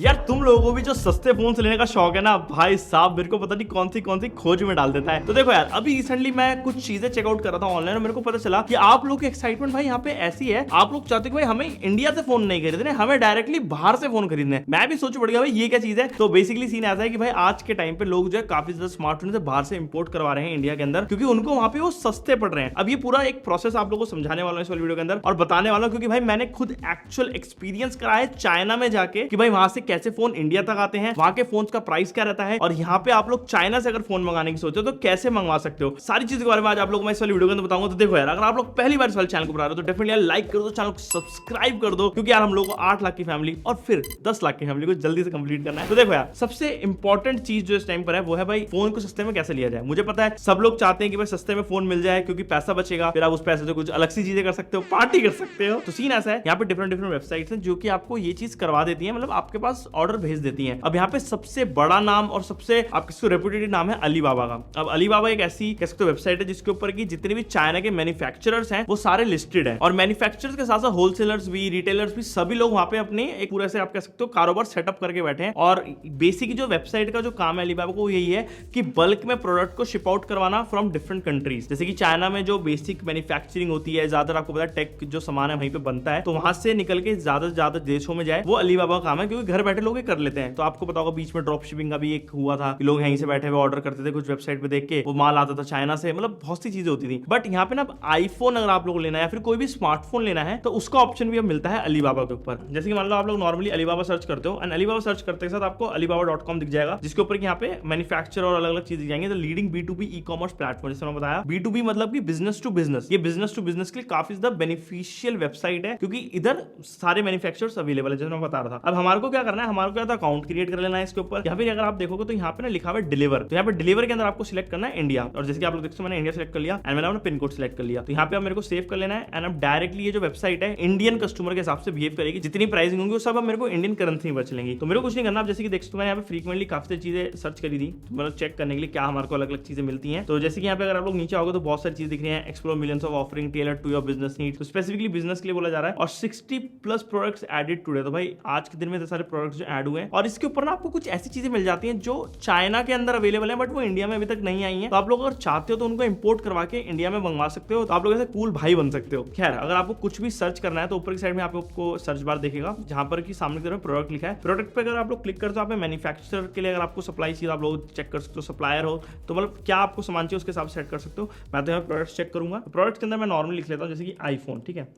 यार तुम लोगों को भी जो सस्ते फोन लेने का शौक है ना भाई साहब, मेरे को पता नहीं कौन सी खोज में डाल देता है। तो देखो यार, अभी रिसेंटली मैं कुछ चीजें चेकआउट कर रहा था ऑनलाइन और मेरे को पता चला कि आप लोग की एक्साइटमेंट भाई यहाँ पे ऐसी है, आप लोग चाहते हो कि भाई हमें इंडिया से फोन नहीं खरीदने, हमें डायरेक्टली बाहर से फोन खरीदने। मैं भी सोच पड़ गया भाई ये क्या चीज है। तो बेसिकली सीन ऐसा है कि भाई आज के टाइम पे लोग जो है काफी ज्यादा स्मार्टफोन से बाहर से इंपोर्ट करवा रहे हैं इंडिया के अंदर, क्योंकि उनको वहां पे वो सस्ते पड़ रहे हैं। अब ये पूरा एक प्रोसेस आप लोगों को समझाने वाला हूं इस वीडियो के अंदर और बताने वाला हूं, क्योंकि भाई मैंने खुद एक्चुअल एक्सपीरियंस करा है चाइना में जाके कि भाई वहां से कैसे फोन इंडिया आते हैं, वहां के फोन का प्राइस क्या रहता है और यहाँ पे आप लोग चाइना से अगर फोन मंगाने की सोचते हो तो कैसे मंगवा सकते हो। सारी चीजों के बारे में आज आप लोग मैं इस वाली वीडियो के अंदर बताऊंगा। तो देखो यार, अगर आप लोग पहली बार इस वाले चैनल को बना रहे हो तो डेफिनेटली यार लाइक कर दो, चैनल को सब्सक्राइब कर दो, क्योंकि यार हम लोग को 8 लाख की फैमिली और फिर 10 लाख की फैमिली को जल्दी से कंप्लीट करना है। तो देखो यार, सबसे इंपॉर्टेंट चीज जो इस टाइम पर है वो है भाई फोन को सस्ते में कैसे लिया जाए। मुझे पता है सब लोग चाहते हैं कि भाई सस्ते में फोन मिल जाए, क्योंकि पैसा बचेगा, फिर आप उस पैसे से कुछ अलग सी चीजें कर सकते हो, पार्टी कर सकते हो। तो सीन ऐसा है, यहाँ पे डिफरेंट वेबसाइट्स हैं जो कि आपको ये चीज करवा देती है, मतलब आपके पास ऑर्डर भेज देती है। अब यहाँ पे सबसे बड़ा नाम और सबसे आपके रेपुटेड नाम है अलीबाबा का। अब अलीबाबा एक ऐसी कह सकते हो वेबसाइट है जिसके ऊपर की जितने भी चाइना के मैन्युफैक्चरर्स हैं वो सारे लिस्टेड हैं, और मैन्युफैक्चरर्स के साथ साथ होलसेलर्स भी, रिटेलर्स भी, सभी लोग वहां पे अपने एक पूरे से आप कह सकते हो कारोबार सेटअप करके बैठे हैं। और बेसिक जो वेबसाइट का जो काम है अलीबाबा को, यही है कि बल्क में प्रोडक्ट को शिप आउट करवाना फ्रॉम डिफरेंट कंट्रीज। जैसे कि चाइना में जो बेसिक मैन्युफैक्चरिंग होती है, ज्यादातर आपको पता है टेक जो सामान है वहीं पे बनता है, तो वहां से निकल के ज्यादा से ज्यादा देशों में जाए वो अलीबाबा का काम है, क्योंकि घर बैठे लोग कर लेते हैं। तो आपको पता होगा बीच में ड्रॉप शिपिंग का भी एक हुआ था कि लोग यहीं से बैठे हुए ऑर्डर करते थे, कुछ वेबसाइट पे देख के वो माल आता था चाइना से, मतलब बहुत सी चीजें होती थी। बट यहाँ पे ना आईफोन अगर आप लोग लेना है या फिर कोई भी स्मार्टफोन लेना है तो उसका ऑप्शन भी अब मिलता है अलीबाबा के ऊपर। जैसे कि मान लो आप लोग नॉर्मली अलीबाबा सर्च करते हो एंड अलीबाबा सर्च करते के साथ आपको alibaba.com दिख जाएगा, जिसके ऊपर यहाँ पे मैन्युफैक्चर और अलग अलग चीज दिख जाएंगे। तो leading B2B e commerce platform, जैसे मैंने बताया B2B मतलब कि बिजनेस टू बिजनेस। ये बिजनेस टू बिजनेस के लिए काफी ज्यादा बेनिफिशियल वेबसाइट है, क्योंकि इधर सारे मैन्युफैक्चरर्स अवेलेबल है, जैसे मैं बता रहा था। अब हमारे को क्या करना है, हमारे को क्या था अकाउंट क्रिएट कर लेना है इसके ऊपर। यहाँ पे अगर आप देखोगे तो यहाँ पे ना लिखा हुआ है डिलीवर, तो यहाँ पे डिलीवर के अंदर आपको सिलेक्ट करना है इंडिया। और जैसे कि आप लोग देखते हो मैंने इंडिया सिलेक्ट कर लिया एंड मैंने अपना पिन कोड सिलेक्ट कर लिया। तो यहाँ पे अब मेरे को सेव कर लेना है एंड अब डायरेक्टली ये जो वेबसाइट है इंडियन कस्टमर के हिसाब से बिहेव करेगी। जितनी प्राइसिंग होंगी वो सब अब मेरे को इंडियन करेंसी में चलेंगी। तो मेरे को कुछ नहीं करना। जैसे कि देखते हो मैंने यहाँ पे फ्रीक्वेंटली काफी सारी चीजें सर्च करी थी, मतलब चेक करने के लिए क्या हमारे को अलग अलग चीजें मिलती हैं। तो जैसे कि यहाँ पे अगर आप लोग नीचे आओगे तो बहुत सारी चीजें दिख रही है, explore millions of offering tailor to your business need. तो स्पेसिफिकली बिजनेस के लिए बोला जा रहा है और 60+ प्रोडक्ट्स एडेड टुडे। तो भाई आज के दिन में सारे प्रोडक्ट्स जो ऐड हुए हैं, और इसके ऊपर ना आपको कुछ ऐसी चीजें मिल जाती हैं जो चाइना के अंदर अवेलेबल है बट वो इंडिया में अभी तक नहीं आई है। तो आप लोग अगर चाहते हो तो उनको इंपोर्ट करवा के इंडिया में मंगवा सकते हो। तो आप लोग ऐसे कूल भाई बन सकते हो। खैर, अगर आपको कुछ भी सर्च करना है तो ऊपर की साइड में आपको सर्च बार देखेगा, जहां पर कि सामने की तरफ प्रोडक्ट लिखा है। प्रोडक्ट पे अगर आप लोग क्लिक करते हो, आप मैन्युफैक्चरर के लिए अगर आपको सप्लाई चाहिए आप लोग चेक कर सकते हो, सप्लायर हो तो मतलब क्या आपको सामान चाहिए उसके हिसाब से सेट कर सकते हो। मैं तो यहाँ प्रोडक्ट चेक करूंगा। प्रोडक्ट के अंदर मैं नॉर्मली लिख लेता हूँ जैसे कि आईफोन, ठीक है।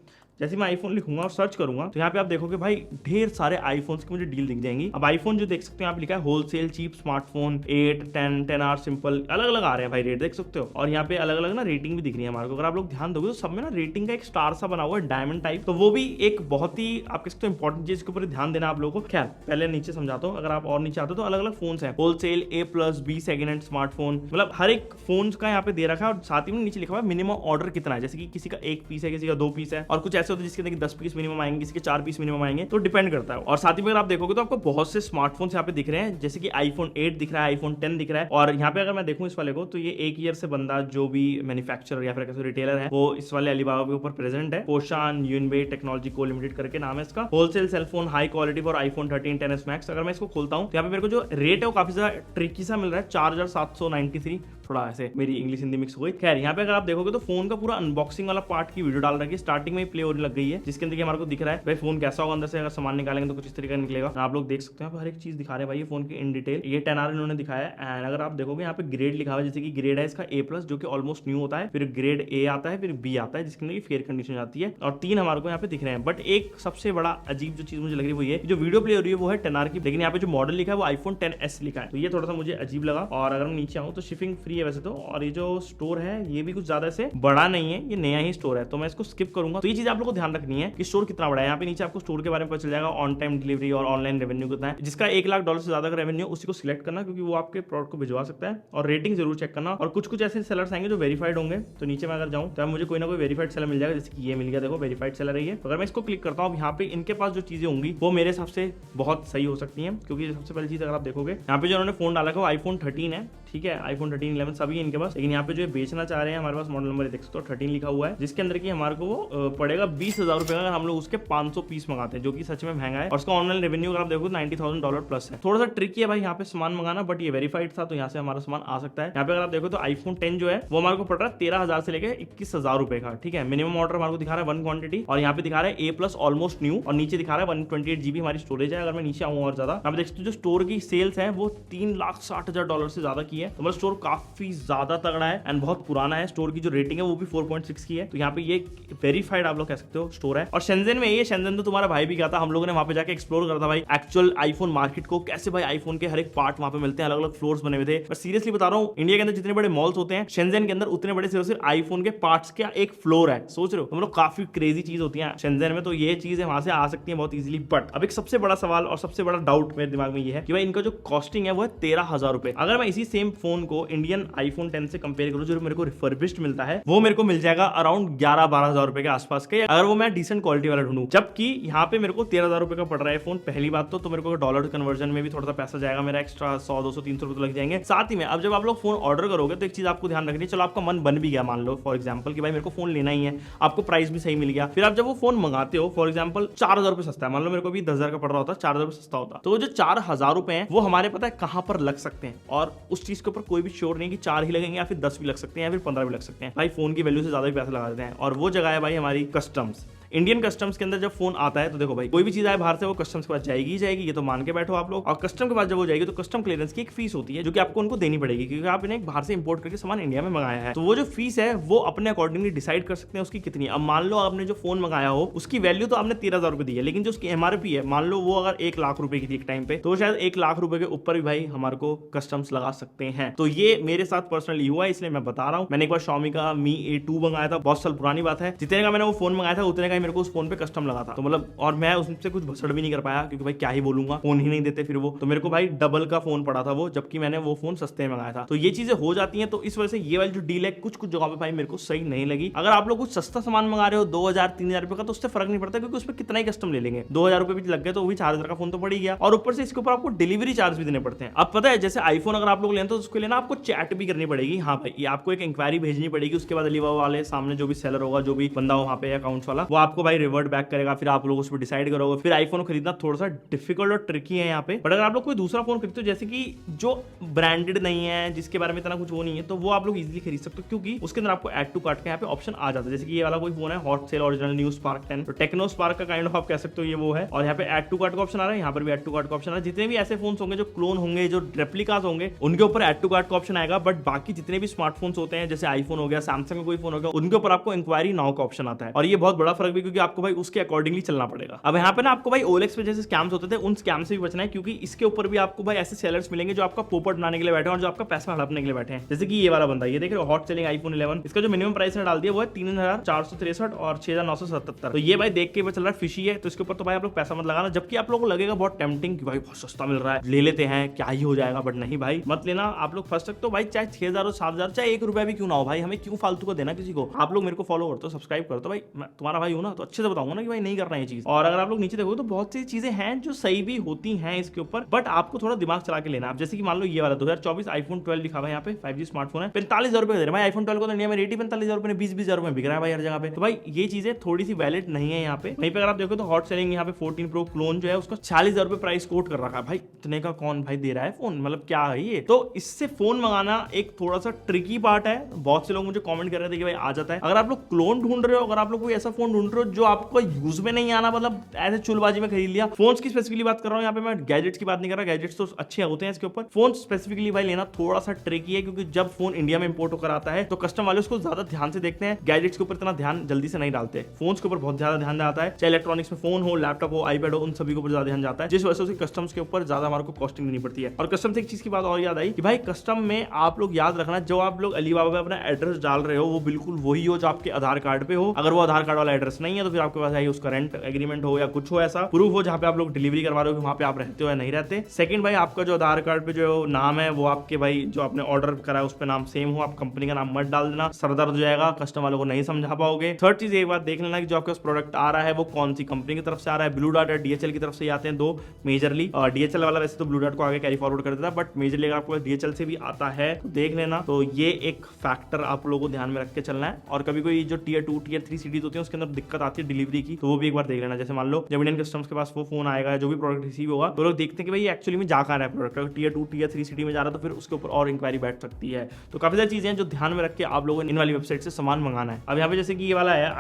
जैसे मैं आईफोन लिखूंगा और सर्च करूंगा तो यहाँ पे आप देखोगे भाई ढेर सारे आईफोन्स की मुझे डील दिख जाएंगी। अब आईफोन जो देख सकते हो यहाँ पे लिखा है wholesale cheap smartphone 8, 10, 10R simple, अलग अलग आ रहे हैं भाई रेट देख सकते हो। और यहाँ पे अलग अलग ना रेटिंग भी दिख रही है हमारे को। अगर आप लोग ध्यान दोगे तो सब में ना रेटिंग का एक स्टार सा बना हुआ है डायमंड टाइप, तो वो भी एक बहुत ही आप कह सकते हो इंपॉर्टेंट चीज के ऊपर ध्यान देना आप लोगों को। खैर पहले नीचे समझाता हूँ, अगर आप और नीचे आते हो तो अलग अलग फोन है, wholesale A+, B second hand smartphone, मतलब हर एक फोन का यहाँ पे दे रखा है। और साथ ही में नीचे लिखा हुआ है मिनिमम ऑर्डर कितना है, जैसे कि किसी का 1 पीस है, किसी का 2 पीस है, और कुछ ऐसे होते हैं जिसके 10 पीस मिनिमम आएंगे, किसी के 4 पीस मिनिमम आएंगे, तो डिपेंड करता है। और साथ ही में अगर आप देखोगे तो आपको बहुत से स्मार्टफोन्स यहाँ पे दिख रहे हैं, जैसे कि iPhone 8 दिख रहा है, iPhone 10 दिख रहा है। और यहाँ पे अगर मैं देखूं इस वाले को तो ये 1 ईयर से बंदा जो भी मैन्युफैक्चरर या फिर कैसे रिटेलर है वो इस वाले अलीबाबा के ऊपर प्रेजेंट है। पोशान यूनबे टेक्नोलॉजी को लिमिटेड करके नाम है इसका। Wholesale cellphone high quality for iPhone 13 10s Max। अगर मैं इसको खोलता हूँ तो यहाँ पे मेरे को जो रेट है वो काफी ज्यादा ट्रिकी सा मिल रहा है, 4793। थोड़ा ऐसे मेरी इंग्लिश हिंदी मिक्स हो गई। खैर यहाँ पे अगर आप देखोगे तो फोन का पूरा अनबॉक्सिंग वाला पार्ट की वीडियो डाल रखी है, स्टार्टिंग में ही प्ले होने लग गई है, जिसके अंदर हमारे को दिख रहा है भाई फोन कैसा होगा, अंदर से अगर सामान निकालेंगे तो कुछ इस तरीके का निकलेगा। आप लोग देख सकते हैं हर एक चीज दिखा रहे हैं भाई ये फोन की इन डिटेल। ये 10R इन्होंने दिखाया है। एंड अगर आप देखोगे यहाँ पे ग्रेड लिखा हुआ है, जैसे कि ग्रेड है इसका A+ जो कि ऑलमोस्ट न्यू होता है, फिर ग्रेड A आता है, फिर B आता है जिसके अंदर फेयर कंडीशन आती है, और 3 हमारे को यहाँ पे दिख रहे हैं। बट एक सबसे बड़ा अजीब जो चीज मुझे लग रही है वो ये, जो वीडियो प्ले हो रही है वो है 10R की, लेकिन यहाँ पे जो मॉडल लिखा है वो iPhone 10s लिखा है, तो ये थोड़ा सा मुझे अजीब लगा। और अगर मैं नीचे आऊँ तो शिपिंग फ्री है वैसे तो, और ये जो स्टोर है ये भी कुछ ज्यादा से बड़ा नहीं है, ये नया ही स्टोर है, तो मैं इसको स्किप करूंगा। तो ये चीज आप लोगों को ध्यान रखनी है कि स्टोर कितना बड़ा है। यहाँ पे नीचे आपको स्टोर के बारे में पता चल जाएगा, ऑन टाइम डिलीवरी और ऑनलाइन रेवेन्यू कितना है। जिसका $1 लाख से ज्यादा का रेवेन्यू उसी को सिलेक्ट करना, क्योंकि वो आपके प्रोडक्ट को भिजवा सकता है। और रेटिंग जरूर चेक करना। और कुछ ऐसे सेलर्स आएंगे जो वेरीफाइड होंगे, तो नीचे मैं अगर जाऊँ तो मुझे कोई ना कोई वेरीफाइड सेलर मिल जाएगा, जैसे कि ये मिल गया, देखो वेरीफाइड सेलर है ये। अगर मैं इसको क्लिक करता हूँ यहाँ पे इनके पास जो चीजें होंगी वो मेरे हिसाब से बहुत सही हो सकती है, क्योंकि सबसे पहली चीज अगर आप देखोगे यहाँ पे जो उन्होंने फोन डाला है वो iPhone 13 है, ठीक है, iPhone 13, 11 सभी है इनके पास। लेकिन यहाँ पे जो बेचना चाह रहे हैं हमारे पास मॉडल नंबर देख सकते हो 13 लिखा हुआ है, जिसके अंदर की हमारे को वो पड़ेगा 20,000 रुपए अगर हम लोग उसके 500 पीस मंगाते हैं, जो कि सच में महंगा है। और उसका ऑनलाइन रेवेन्यू अगर आप देखो $90,000 प्लस है। थोड़ा सा ट्रिकी है भाई यहाँ पे सामान मंगाना, बट ये वेरीफाइड था तो यहाँ से हमारा सामान आ सकता है। यहाँ पे अगर आप देखो तो iPhone 10 जो है वो हमारे को पड़ रहा है 13,000 से लेकर 21,000 रुपए का। ठीक है, मिनिमम ऑर्डर हमारे को दिखा रहा है 1 क्वांटिटी, और यहाँ पे दिखा रहा है A+ ऑलमोस्ट न्यू, और नीचे दिखा रहा है 128 GB हमारी स्टोरेज है। अगर मैं नीचे आऊँ और ज्यादा आप देख सकते हो जो स्टोर की सेल्स है वो $3,60,000 से ज्यादा की है। तो मतलब स्टोर काफी ज्यादा तगड़ा है एंड बहुत पुराना है। स्टोर की जो रेटिंग है वो भी 4.6 की है, तो यहाँ पे ये वेरीफाइड आप लोग कह सकते हो स्टोर है। और शेंजन में ये शेंजन तो तुम्हारा भाई भी गया था, हम लोगों ने वहां पे जाके एक्सप्लोर करा था भाई एक्चुअल आईफोन मार्केट को, कैसे भाई आईफोन के हर एक पार्ट वहां पे मिलते हैं, अलग अलग फ्लोर्स बने हुए थे। पर सीरियसली बता रहा हूँ, इंडिया के अंदर जितने बड़े मॉल्स होते हैं शेंजन के अंदर उतने बड़े सिर्फ आईफोन के पार्ट्स का एक फ्लोर है। सोच रहे हो, मतलब काफी क्रेजी चीज होती है शेंजन में, तो ये चीजें वहां से आ सकती है बहुत इजीली। बट अब एक सबसे बड़ा सवाल और सबसे बड़ा डाउट मेरे दिमाग में ये है कि भाई इनका जो कॉस्टिंग है वो है 13,000 रुपए। अगर मैं इसी सेम फोन को इंडियन आईफोन 10 से कंपेयर करूं जो मेरे को रिफर्बिश्ड मिलता है, वो मेरे को मिल जाएगा अराउंड 11-12,000 रुपए के आसपास के, अगर वो मैं डिसेंट क्वालिटी वाला ढूंढूं। जबकि यहाँ पे मेरे को 13,000 रुपए का पड़ रहा है फोन। पहली बात तो मेरे को डॉलर कन्वर्जन में भी थोड़ा सा पैसा जाएगा, मेरा एक्स्ट्रा 100, 200, 300 रुपए लग जाएंगे। साथ ही में अब जब आप लोग फोन ऑर्डर करोगे तो एक चीज आपको ध्यान रखनी है, चलो आपका मन बन भी गया, मान लो फॉर एग्जाम्पल कि भाई मेरे को फोन लेना ही है, आपको प्राइस भी सही मिल गया, फिर आप जब वो फोन मंगाते हो फॉर एग्जाम्पल 4,000 रुपए सस्ता है, मान लो मेरे को भी 10,000 का पड़ रहा होता, 4,000 रुपए सस्ता होता, तो वो जो 4,000 रुपए हैं वो हमारे पता है कहां पर लग सकते हैं, और उस चीज के ऊपर कोई भी श्योर नहीं कि 4 ही लगेंगे या फिर 10 भी लग सकते हैं या फिर 15 भी लग सकते हैं। भाई फोन की वैल्यू से ज्यादा भी पैसे लगा देते हैं, और वो जगह है भाई हमारी कस्टम्स। इंडियन कस्टम्स के अंदर जब फोन आता है तो देखो भाई कोई भी चीज आए बाहर से वो कस्टम्स के पास जाएगी ही जाएगी, ये तो मान के बैठो आप लोग। और कस्टम के पास जब वो जाएगी तो कस्टम क्लियरेंस की एक फीस होती है जो कि आपको उनको देनी पड़ेगी, क्योंकि आप इन्हें बाहर से इंपोर्ट करके सामान इंडिया में मंगाया है। तो वो जो फीस है वो अपने अकॉर्डिंगली डिसाइड कर सकते हैं उसकी कितनी। अब मान लो आपने जो फोन मंगाया हो उसकी वैल्यू तो आपने 13,000 रुपए दी है, लेकिन जो उसकी MRP है मान लो वो अगर 1 लाख रुपए की थी एक टाइम पे, तो शायद 1 लाख रुपए के ऊपर भी भाई हमारे को कस्टम्स लगा सकते हैं। तो ये मेरे साथ पर्सनली हुआ है, इसलिए मैं बता रहा हूँ। मैंने एक बार Xiaomi का Mi A2 मंगाया था, बहुत साल पुरानी बात है, जितने का मैंने वो फोन मंगाया था उतने का ही मेरे को उस फोन पे कस्टम लगा था। तो मतलब और मैं उससे कुछ भसड़ भी नहीं कर पाया, क्योंकि भाई क्या ही बोलूंगा, फोन ही नहीं देते फिर वो, तो मेरे को भाई डबल का फोन पड़ा था वो, जबकि मैंने वो फोन सस्ते में मंगाया था। तो ये चीजें हो जाती हैं, तो इस वजह से ये वाली जो डील है कुछ कुछ जगह पे भाई मेरे को सही नहीं लगी। अगर आप लोग कुछ सस्ता सामान मंगा रहे हो 2,000-3,000 रुपए का, तो उससे फर्क नहीं पड़ता, क्योंकि उस पर कितना ही कस्टम ले लेंगे, 2,000 रुपए भी लग गए तो वही 4,000 का फोन तो पड़ ही गया, और ऊपर से इसके ऊपर आपको डिलीवरी चार्ज भी देने पड़ते हैं। अब पता है जैसे आईफोन अगर आप लोग लेते हो तो उसके लिए ना आपको चैट भी करनी पड़ेगी, हाँ भाई ये आपको एक इंक्वायरी भेजनी पड़ेगी, उसके बाद अलीबाबा वाले सामने जो भी सेलर होगा, जो भी बंदा वहां पे अकाउंट्स वाला, वो आपको भाई रिवर्ट बैक करेगा, फिर आप लोग उस पर डिसाइड करोगे। फिर आईफोन खरीदना थोड़ा सा डिफिकल्ट और ट्रिकी है यहाँ पे। बट अगर आप लोग कोई दूसरा फोन खरीदते हो जैसे कि जो ब्रांडेड नहीं है, जिसके बारे में इतना कुछ वो नहीं है, तो वो आप लोग इजीली खरीद सकते हो, क्योंकि उसके अंदर आपको ऐड टू कार्ट का यहाँ पे ऑप्शन आ जाता है। जैसे कि ये वाला कोई फोन है hot sale original new spark 10, तो टेक्नो स्पार्क का काइंड ऑफ आप कह सकते हो ये वो है, और यहाँ पे ऐड टू कार्ट का ऑप्शन आ रहा है, यहाँ पर भी ऐड टू कार्ट का ऑप्शन आ रहा है। जितने भी ऐसे फोन होंगे जो क्लोन होंगे, जो रेप्लिकास होंगे, उनके ऊपर ऐड टू कार्ट का ऑप्शन आएगा। बट बाकी जितने भी स्मार्टफोन्स होते हैं, जैसे आईफोन हो गया, सैमसंग का कोई फोन हो गया, उनके ऊपर आपको इंक्वायरी नाउ का ऑप्शन आता है, और ये बहुत बड़ा फर्क भी, क्योंकि आपको भाई उसके अकॉर्डिंगली चलना पड़ेगा। अब यहाँ पे ना आपको भाई OLX पे जैसे स्कैम्स होते थे उन स्कैम से भी बचना है, क्योंकि इसके ऊपर भी आपको भाई ऐसे सेलर्स मिलेंगे जो आपका पोपट बनाने के लिए बैठे हैं और जो आपका पैसा हड़पने के लिए बैठे हैं। जैसे कि ये वाला बंदा, ये देख रहे हो हॉट सेलिंग आईफोन 11, इसका जो मिनिमम प्राइस है डाल दिया वो है 3,463 और 6,977। तो ये भाई देख के चल रहा है फिशी है, तो इसके ऊपर तो भाई आप लोग पैसा मत लगाना। जबकि आप लोगों को लगेगा बहुत टेम्पटिंग कि भाई बहुत सस्ता मिल रहा है, ले लेते हैं, क्या ही हो जाएगा, बट नहीं भाई मत लेना। आप लोग फर्स्ट तक तो भाई चाहे 6,000 और 7,000 चाहे 1 रुपया भी क्यों ना हो भाई, हमें क्यों फालतू को देना किसी को। आप लोग मेरे को फॉलो करते हो, सब्सक्राइब करते हो, भाई मैं तुम्हारा भाई हूं ना, तो अच्छे से बताऊंगा ना कि भाई नहीं करना ये चीज। और अगर आप लोग नीचे देखो तो बहुत सी चीजें हैं जो सही भी होती हैं इसके ऊपर, बट आपको थोड़ा दिमाग चला के लेना। आप जैसे कि मान लो ये वाला 2024 आईफोन 12 लिखा हुआ है यहाँ पे, 5G स्मार्टफोन है, 45,000 रुपए दे रहे हैं आईफोन 12 को, तो इंडिया में रेट ही 45,000 रुपए 20,000 रुपए बिक रहा है भाई हर जगह पे। तो भाई ये चीजें थोड़ी सी वैलिड नहीं है यहाँ पे। वहीं पे अगर आप देखो तो हॉट सेलिंग यहाँ पे 14 प्रो क्लोन जो है उसका 40,000 रुपए प्राइस कोट कर रखा है। भाई इतने का कौन भाई दे रहा है फोन, मतलब क्या है ये। तो इससे फोन मंगाना एक थोड़ा सा ट्रिकी पार्ट है। बहुत से लोग मुझे कमेंट कर रहे थे कि भाई आ जाता है। अगर आप लोग क्लोन ढूंढ रहे हो, अगर आप लोग कोई ऐसा फोन ढूंढ रहे हो जो आपको यूज में नहीं आना, मतलब ऐसे चुलबाजी में खरीद लिया, फोन की स्पेसिफिकली बात कर रहा हूँ यहाँ पे मैं, गैजेट्स की बात नहीं कर रहा। गैजेट्स तो अच्छे होते हैं इसके ऊपर, फोन स्पेसिफिकली भाई लेना थोड़ा सा ट्रिकी है, क्योंकि जब फोन इंडिया में इंपोर्ट होकर आता है तो कस्टम वाले उसको ज्यादा ध्यान से देखते हैं, गैजेट्स के ऊपर इतना ध्यान जल्दी से नहीं डालते। फोन के ऊपर बहुत ज्यादा ध्यान जाता है, चाहे इलेक्ट्रॉनिक्स में फोन हो, लैपटॉप हो, आईपैड हो, उन सभी के ऊपर ज्यादा ध्यान जाता है, जिस वजह से कस्टम्स के ऊपर ज्यादा हमारे को कॉस्टिंग देनी पड़ती है। और कस्टम से एक चीज की बात और याद आई कि भाई कस्टम में आप लोग याद रखना, जो आप लोग अलीबाबा पे अपना एड्रेस डाल रहे हो वो बिल्कुल वही हो जो आपके आधार कार्ड पे हो। अगर वो आधार कार्ड वाला एड्रेस नहीं है तो फिर आपके पास है उसका रेंट एग्रीमेंट हो या कुछ हो, ऐसा प्रूफ हो जहाँ पे आप लोग डिलीवरी करवा रहे हो कि वहाँ पे आप रहते हो या नहीं रहते। सेकंड भाई आपका जो आधार कार्ड पे जो नाम है वो आपके भाई जो आपने ऑर्डर करा है उस पे नाम सेम हो, आप कंपनी का नाम मत डाल देना, सर दर्द हो जाएगा, कस्टमर वालों को नहीं समझा पाओगे। थर्ड चीज एक बात देख लेना कि जो आपके पास प्रोडक्ट आ रहा है वो कौन सी कंपनी की तरफ से आ रहा है। ब्लू डार्ट या डीएचएल की तरफ से आते हैं दो मेजरली, और डीएचएल वाला वैसे तो ब्लू डार्ट को आगे कैरी फॉरवर्ड कर देता है, बट मेजरली अगर आपको डीएचएल से भी आता है तो देख लेना। तो ये एक फैक्टर आप लोगों को ध्यान में रख के चलना है। और कभी कोई जो टियर 2 टियर 3 सिटीज होती है उसके अंदर दिक्कत आती है डिलीवरी की, तो वो भी एक बार देख लेना। जैसे मान लो जब इंडियन कस्टम्स के पास वो फोन आएगा, जो भी प्रोडक्ट रिसीव होगा, तो लोग देखते हैं कि भाई एक्चुअली में जा कहाँ रहा है प्रोडक्ट। अगर टियर 2 टियर 3 सिटी में जा रहा है तो फिर उसके ऊपर और इंक्वायरी बैठ सकती है। तो काफी सारी चीजें जो ध्यान में रख के आप लोगों ने इन वाली वेबसाइट से सामान मंगाना है। अब यहाँ पे जैसे कि ये वाला है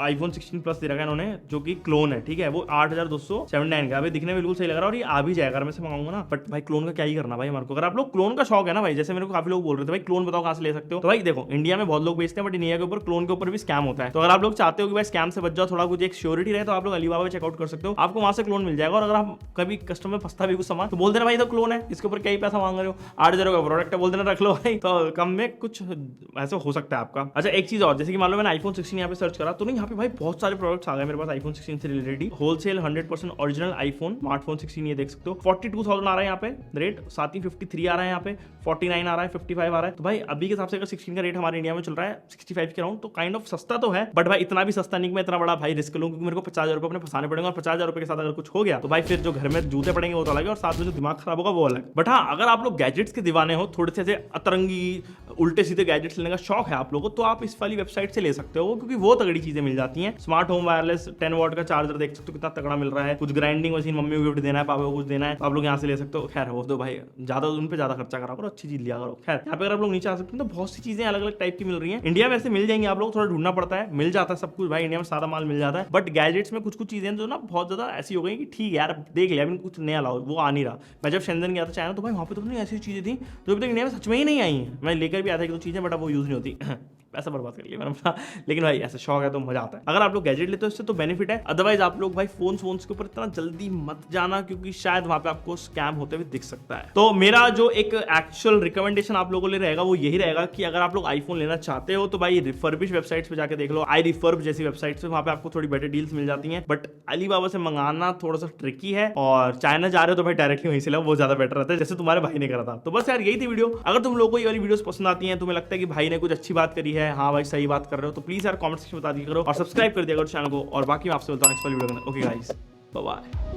iPhone 16 प्लस दे रखा है इन्होंने, जो कि क्लोन है, ठीक है, वो 8279 का। अभी दिखने में बिल्कुल सही लग रहा है और ये आ भी जाएगा अगर मैं से मंगाऊंगा ना। बट भाई क्लोन का क्या ही करना भाई हमारे को। अगर आप लोग क्लोन का शौक है ना भाई, जैसे मेरे को काफी लोग बोल रहे थे भाई क्लोन बताओ कहां से ले सकते हो, तो भाई देखो इंडिया में बहुत लोग बेचते हैं, बट इंडिया के ऊपर क्लोन के ऊपर भी स्कैम होता है। तो अगर आप लोग चाहते हो कि भाई स्कैम से बच जाओ, थोड़ा कुछ एक श्योरिटी रहे, तो आप लोग अलीबाबा चेकआउट कर सकते हो, आपको वहां से क्लोन मिल जाएगा। और अगर आप कभी कस्टमर फंसता भी कुछ सामान तो बोल देना भाई तो क्लोन है, इसके ऊपर क्या ही पैसा मांग रहे हो, 8000 का प्रोडक्ट है, बोल देना रख लो भाई, तो कम में कुछ ऐसा हो सकता है आपका। अच्छा एक चीज और, जैसे कि मान लो मैंने iPhone 16 यहाँ पे सर्च करा तो नहीं, यहाँ पे भाई बहुत सारे प्रोडक्ट्स आ गए मेरे पास iPhone 16 से related. Wholesale 100% original iPhone smartphone 16 ये देख सकते हो, 42,000 आ रहा है यहाँ पे रेट, साथ ही 53 आ रहा है यहाँ पे, 49 आ रहा है, 55 आ रहा है। तो भाई अभी के हिसाब से अगर 16 का रेट हमारे इंडिया में चल रहा है 65 के राउंड, तो काइंड ऑफ सस्ता तो है, बट भाई इतना भी सस्ता नहीं कि मैं इतना बड़ा भाई रिस्क लूं, क्योंकि मेरे को 50,000 रुपए अपने फंसाने पड़ेंगे, और 50,000 रुपए के साथ अगर कुछ हो गया तो भाई फिर जो घर में जूते पड़ेंगे वो तो अलग है, और साथ में जो दिमाग खराब होगा वो अलग। बट हाँ, अगर आप लोग गैजेट्स के दीवाने हो, थोड़े से अतरंगी उल्टे सीधे गैजेट्स लेने का शौक है आप लोगों को, तो आप इस वाली वेबसाइट से ले सकते हो, क्योंकि वो तगड़ी चीजें मिल जाती हैं। स्मार्ट होम वायरलेस 10 वॉट का चार्जर देख सकते हो कितना तगड़ा मिल रहा है, कुछ ग्राइंडिंग मशीन मम्मी को गिफ्ट देना है, पापा को कुछ देना है, तो आप लोग यहाँ से ले सकते हो। खैर वो तो भाई ज्यादा उन पे ज्यादा खर्चा करा करो, अच्छी चीज लिया करो। खैर यहाँ पे अगर आप लोग नीचे आ सकते हैं तो बहुत सी चीजें अलग अलग टाइप की मिल रही हैं। इंडिया में ऐसे मिल जाएंगे, आप लोग थोड़ा ढूंढना पड़ता है, मिल जाता है सब कुछ भाई, इंडिया में सारा माल मिल जाता है। बट गैजेट्स में कुछ कुछ चीजें जो ना बहुत ज्यादा ऐसी हो गई कि ठीक है यार देख लिया, कुछ नया लाओ, वो आ नहीं रहा। मैं जब शेंजन गया था चाइना, तो भाई वहाँ पे तो ऐसी चीजें थी जो अभी तक इंडिया में सच में ही नहीं आई है। मैं लेकर भी आया था एक दो चीजें, बट अब वो यूज नहीं होती पैसा बर्बाद कर लिया मैंने अपना। लेकिन भाई ऐसा शौक है तो मजा आता है। अगर आप लोग गैजेट लेते हो इससे तो बेनिफिट है, अदरवाइज आप लोग भाई फोन के ऊपर इतना जल्दी मत जाना, क्योंकि शायद वहां पे आपको स्कैम होते हुए दिख सकता है। तो मेरा जो एक एक्चुअल रिकमेंडेशन आप लोगों के लिए रहेगा वो यही रहेगा कि अगर आप लोग आईफोन लेना चाहते हो तो भाई रिफर्बिश वेबसाइट्स पे जाके देख लो, iRefurb जैसी वेबसाइट्स पे, वहां पे आपको थोड़ी बेटर डील्स मिल जाती हैं। बट अलीबाबा से मंगाना थोड़ा सा ट्रिकी है, और चाइना जा रहे हो तो भाई डायरेक्टली वहीं से लो, वो ज्यादा बेटर रहता है, जैसे तुम्हारे भाई ने करा था। तो बस यार यही थी वीडियो। अगर तुम लोगों को ये वाली वीडियोस पसंद आती हैं, तुम्हें लगता है कि भाई ने कुछ अच्छी बात करी है, हाँ भाई सही बात कर रहे हो, तो प्लीज यार कमेंट सेक्शन में बता दिया करो, और सब्सक्राइब कर दिया करो चैनल को। और बाकी मैं आपसे बोलता हूँ नेक्स्ट वाली वीडियो में। Okay guys, bye bye.